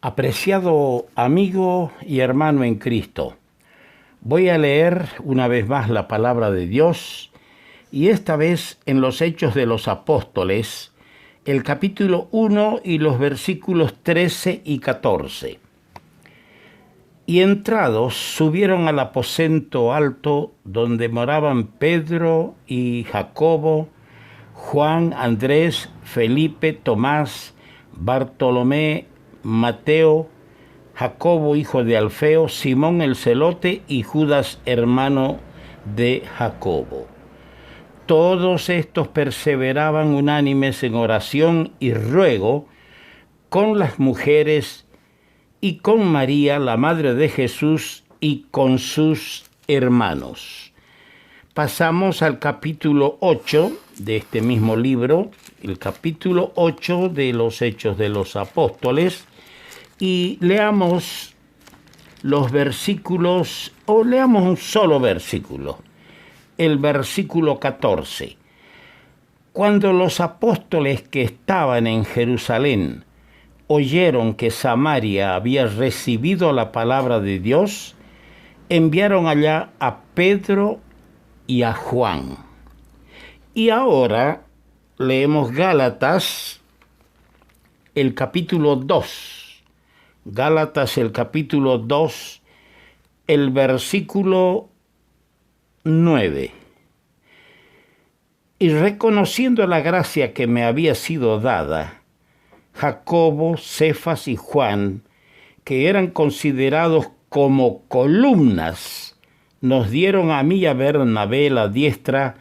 Apreciado amigo y hermano en Cristo, voy a leer una vez más la palabra de Dios y esta vez en los Hechos de los Apóstoles, el capítulo 1 y los versículos 13 y 14. Y entrados subieron al aposento alto donde moraban Pedro y Jacobo, Juan, Andrés, Felipe, Tomás, Bartolomé, Mateo, Jacobo, hijo de Alfeo, Simón el celote y Judas, hermano de Jacobo. Todos estos perseveraban unánimes en oración y ruego con las mujeres y con María, la madre de Jesús, y con sus hermanos. Pasamos al capítulo 8 de este mismo libro, el capítulo 8 de los Hechos de los Apóstoles, y leamos los versículos, o leamos un solo versículo, el versículo 14. Cuando los apóstoles que estaban en Jerusalén oyeron que Samaria había recibido la palabra de Dios, enviaron allá a Pedro y a Juan. Y ahora leemos Gálatas, el capítulo 2. Gálatas, el capítulo 2, el versículo 9. Y reconociendo la gracia que me había sido dada, Jacobo, Cefas y Juan, que eran considerados como columnas, nos dieron a mí y a Bernabé la diestra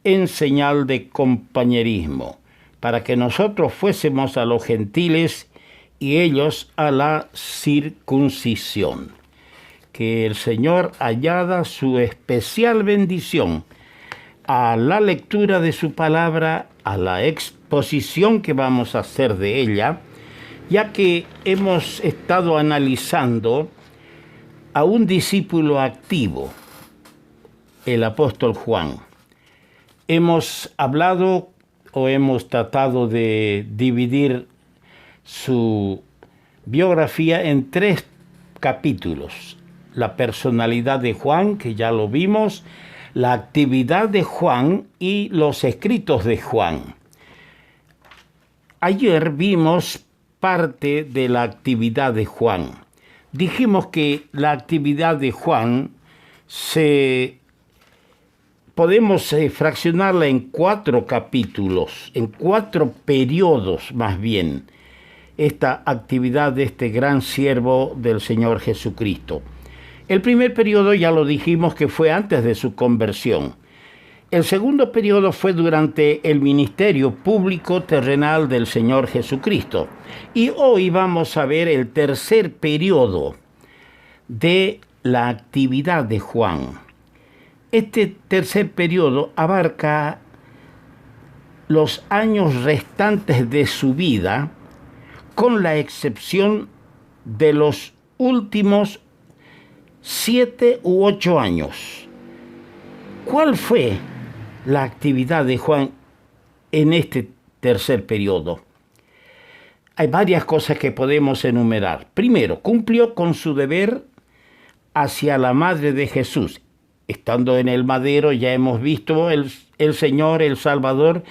en señal de compañerismo, para que nosotros fuésemos a los gentiles y ellos a la circuncisión. Que el Señor añada su especial bendición a la lectura de su palabra, a la exposición que vamos a hacer de ella, ya que hemos estado analizando a un discípulo activo, el apóstol Juan. Hemos hablado o hemos tratado de dividir su biografía en 3 capítulos. La personalidad de Juan, que ya lo vimos, la actividad de Juan y los escritos de Juan. Ayer vimos parte de la actividad de Juan. Dijimos que la actividad de Juan podemos fraccionarla en 4 capítulos, en 4 periodos más bien, esta actividad de este gran siervo del Señor Jesucristo. El primer periodo ya lo dijimos que fue antes de su conversión. El segundo periodo fue durante el ministerio público terrenal del Señor Jesucristo. Y hoy vamos a ver el tercer periodo de la actividad de Juan. Este tercer periodo abarca los años restantes de su vida, con la excepción de los últimos 7 u 8 años. ¿Cuál fue la actividad de Juan en este tercer periodo? Hay varias cosas que podemos enumerar. Primero, cumplió con su deber hacia la madre de Jesús. Estando en el madero, ya hemos visto, el Señor, el Salvador,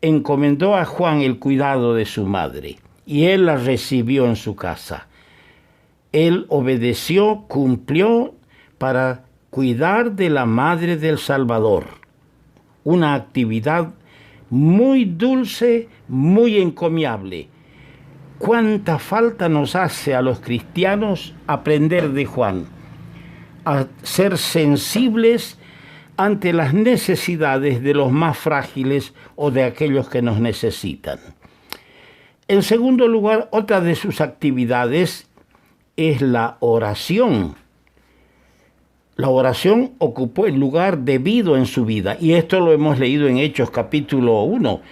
encomendó a Juan el cuidado de su madre y él la recibió en su casa. Él obedeció, cumplió para cuidar de la madre del Salvador. Una actividad muy dulce, muy encomiable. ¿Cuánta falta nos hace a los cristianos aprender de Juan? A ser sensibles ante las necesidades de los más frágiles o de aquellos que nos necesitan. En segundo lugar, otra de sus actividades es la oración. La oración ocupó el lugar debido en su vida, y esto lo hemos leído en Hechos capítulo 1.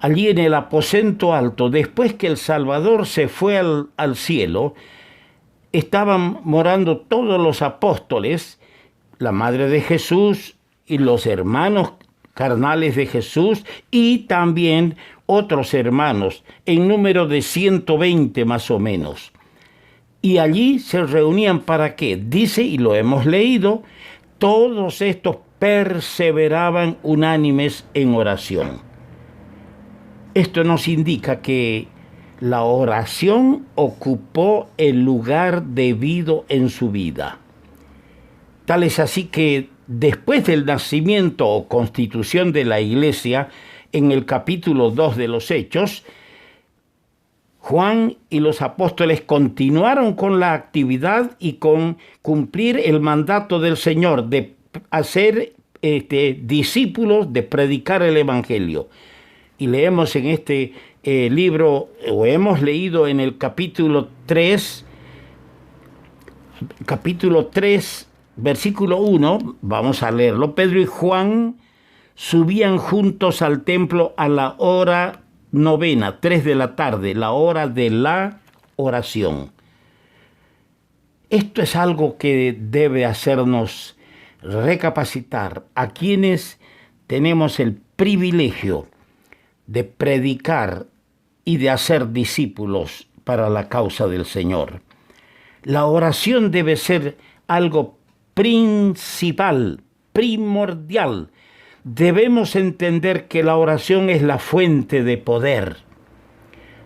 Allí en el aposento alto, después que el Salvador se fue al cielo, estaban morando todos los apóstoles, la madre de Jesús y los hermanos carnales de Jesús y también otros hermanos, en número de 120 más o menos. Y allí se reunían ¿para qué? Dice, y lo hemos leído, todos estos perseveraban unánimes en oración. Esto nos indica que la oración ocupó el lugar debido en su vida. Tal es así que después del nacimiento o constitución de la Iglesia, en el capítulo 2 de los Hechos, Juan y los apóstoles continuaron con la actividad y con cumplir el mandato del Señor de hacer discípulos, de predicar el Evangelio. Y leemos en este libro, o hemos leído en el capítulo 3, versículo 1, vamos a leerlo. Pedro y Juan subían juntos al templo a la hora 9, 3 de la tarde, la hora de la oración. Esto es algo que debe hacernos recapacitar a quienes tenemos el privilegio de predicar y de hacer discípulos para la causa del Señor. La oración debe ser algo principal, primordial. Debemos entender que la oración es la fuente de poder.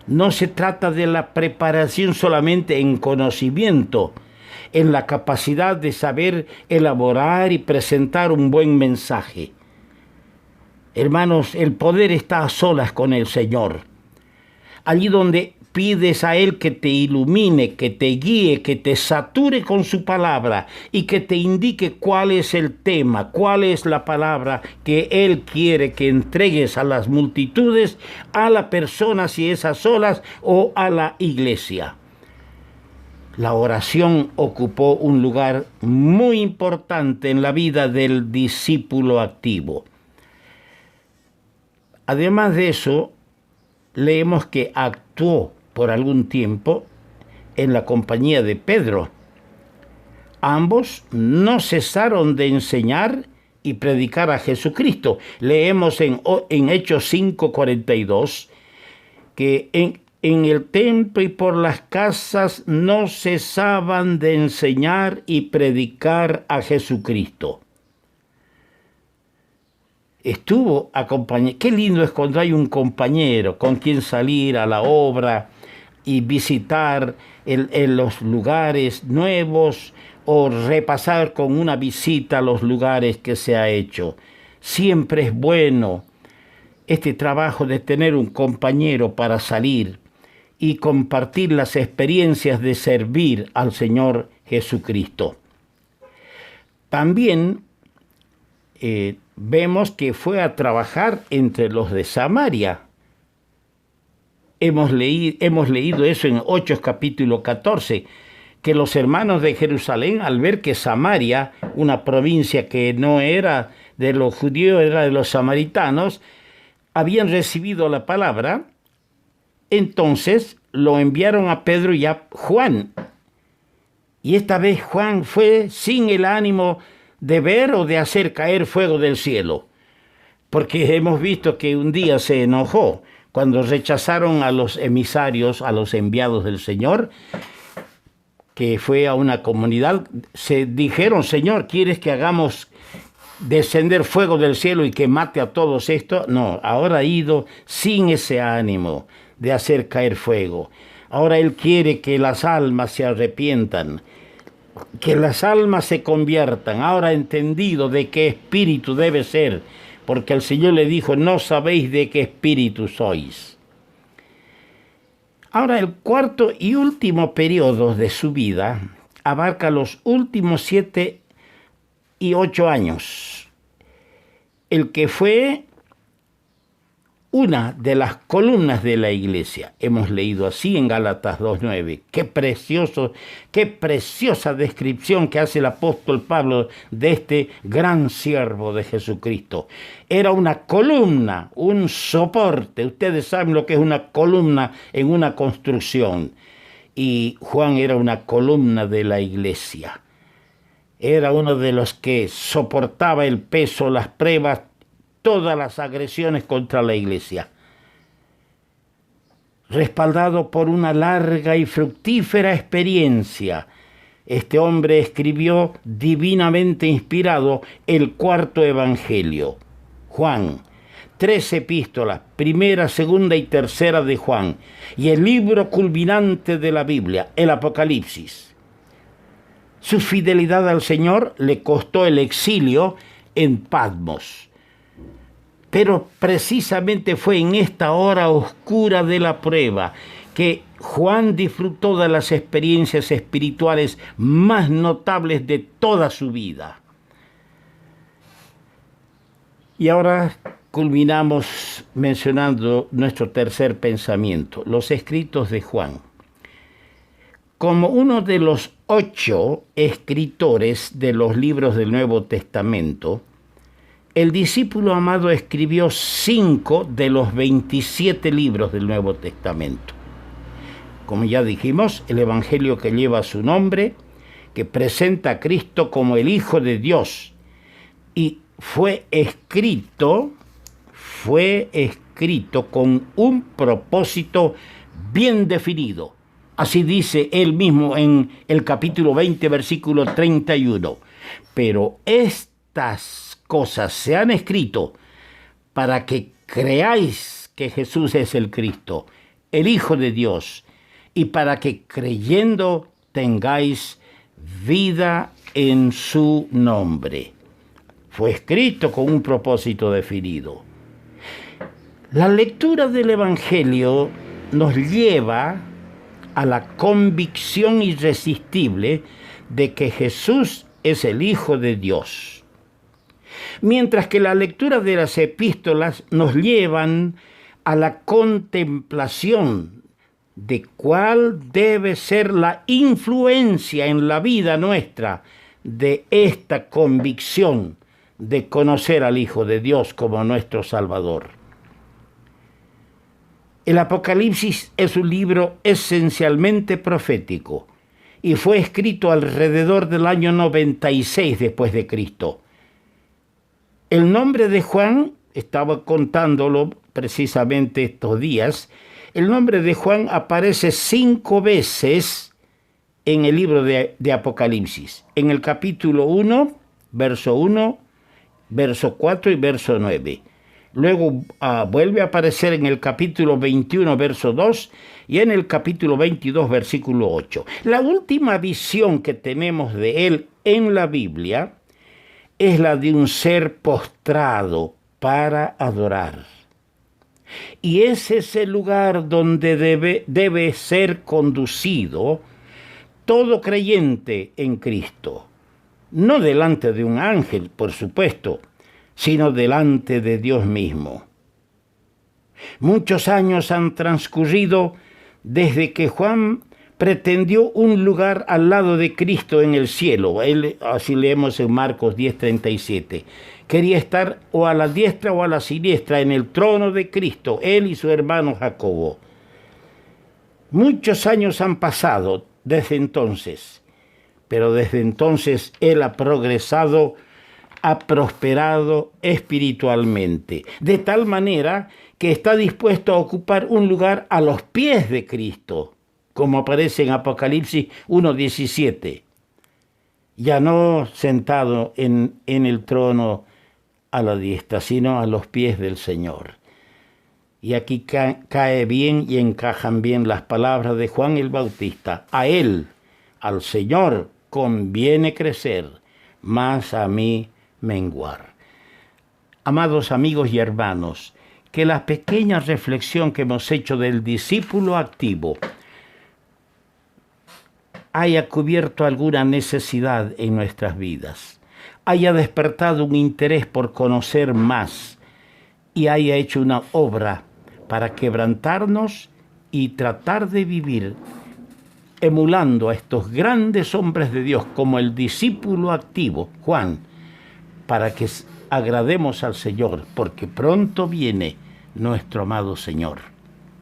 No se trata de la preparación solamente en conocimiento, en la capacidad de saber elaborar y presentar un buen mensaje. Hermanos, el poder está a solas con el Señor. Allí donde pides a Él que te ilumine, que te guíe, que te sature con su palabra y que te indique cuál es el tema, cuál es la palabra que Él quiere que entregues a las multitudes, a la persona si es a solas o a la iglesia. La oración ocupó un lugar muy importante en la vida del discípulo activo. Además de eso, leemos que actuó por algún tiempo en la compañía de Pedro. Ambos no cesaron de enseñar y predicar a Jesucristo. Leemos en Hechos 5:42 que en el templo y por las casas no cesaban de enseñar y predicar a Jesucristo. Estuvo acompañado. Qué lindo es cuando hay un compañero con quien salir a la obra y visitar los lugares nuevos o repasar con una visita los lugares que se ha hecho. Siempre es bueno este trabajo de tener un compañero para salir y compartir las experiencias de servir al Señor Jesucristo. También vemos que fue a trabajar entre los de Samaria. Hemos leído eso en Hechos capítulo 14, que los hermanos de Jerusalén, al ver que Samaria, una provincia que no era de los judíos, era de los samaritanos, habían recibido la palabra, entonces lo enviaron a Pedro y a Juan. Y esta vez Juan fue sin el ánimo de ver o de hacer caer fuego del cielo, porque hemos visto que un día se enojó cuando rechazaron a los emisarios, a los enviados del Señor, que fue a una comunidad. Se dijeron: Señor, ¿quieres que hagamos descender fuego del cielo y que mate a todos estos? No, ahora ha ido sin ese ánimo de hacer caer fuego. Ahora Él quiere que las almas se arrepientan, que las almas se conviertan. Ahora ha entendido de qué espíritu debe ser, porque el Señor le dijo: no sabéis de qué espíritu sois. Ahora, el cuarto y último periodo de su vida abarca los últimos 7 y 8 años, el que fue una de las columnas de la iglesia. Hemos leído así en Gálatas 2:9. Qué preciosa descripción que hace el apóstol Pablo de este gran siervo de Jesucristo. Era una columna, un soporte. Ustedes saben lo que es una columna en una construcción. Y Juan era una columna de la iglesia. Era uno de los que soportaba el peso, las pruebas, todas las agresiones contra la iglesia. Respaldado por una larga y fructífera experiencia, este hombre escribió, divinamente inspirado, el cuarto evangelio, Juan, 3 epístolas, primera, segunda y tercera de Juan, y el libro culminante de la Biblia, el Apocalipsis. Su fidelidad al Señor le costó el exilio en Patmos. Pero precisamente fue en esta hora oscura de la prueba que Juan disfrutó de las experiencias espirituales más notables de toda su vida. Y ahora culminamos mencionando nuestro tercer pensamiento, los escritos de Juan. Como uno de los 8 escritores de los libros del Nuevo Testamento, el discípulo amado escribió 5 de los 27 libros del Nuevo Testamento. Como ya dijimos, el evangelio que lleva su nombre, que presenta a Cristo como el Hijo de Dios, y fue escrito con un propósito bien definido. Así dice él mismo en el capítulo 20, versículo 31. Pero estas cosas se han escrito para que creáis que Jesús es el Cristo, el Hijo de Dios, y para que creyendo tengáis vida en su nombre. Fue escrito con un propósito definido. La lectura del Evangelio nos lleva a la convicción irresistible de que Jesús es el Hijo de Dios. Mientras que la lectura de las epístolas nos llevan a la contemplación de cuál debe ser la influencia en la vida nuestra de esta convicción de conocer al Hijo de Dios como nuestro Salvador. El Apocalipsis es un libro esencialmente profético y fue escrito alrededor del año 96 después de Cristo. El nombre de Juan, estaba contándolo precisamente estos días, el nombre de Juan aparece 5 veces en el libro de Apocalipsis. En el capítulo 1, verso 1, verso 4 y verso 9. Luego vuelve a aparecer en el capítulo 21, verso 2, y en el capítulo 22, versículo 8. La última visión que tenemos de él en la Biblia es la de un ser postrado para adorar. Y ese es el lugar donde debe ser conducido todo creyente en Cristo. No delante de un ángel, por supuesto, sino delante de Dios mismo. Muchos años han transcurrido desde que Juan pretendió un lugar al lado de Cristo en el cielo. Él, así leemos en Marcos 10:37. Quería estar o a la diestra o a la siniestra en el trono de Cristo, él y su hermano Jacobo. Muchos años han pasado desde entonces, pero desde entonces él ha progresado, ha prosperado espiritualmente, de tal manera que está dispuesto a ocupar un lugar a los pies de Cristo, como aparece en Apocalipsis 1:17. Ya no sentado en el trono a la diestra, sino a los pies del Señor. Y aquí cae bien y encajan bien las palabras de Juan el Bautista. A él, al Señor, conviene crecer, mas a mí menguar. Amados amigos y hermanos, que la pequeña reflexión que hemos hecho del discípulo activo haya cubierto alguna necesidad en nuestras vidas, haya despertado un interés por conocer más y haya hecho una obra para quebrantarnos y tratar de vivir emulando a estos grandes hombres de Dios como el discípulo activo, Juan, para que agrademos al Señor, porque pronto viene nuestro amado Señor.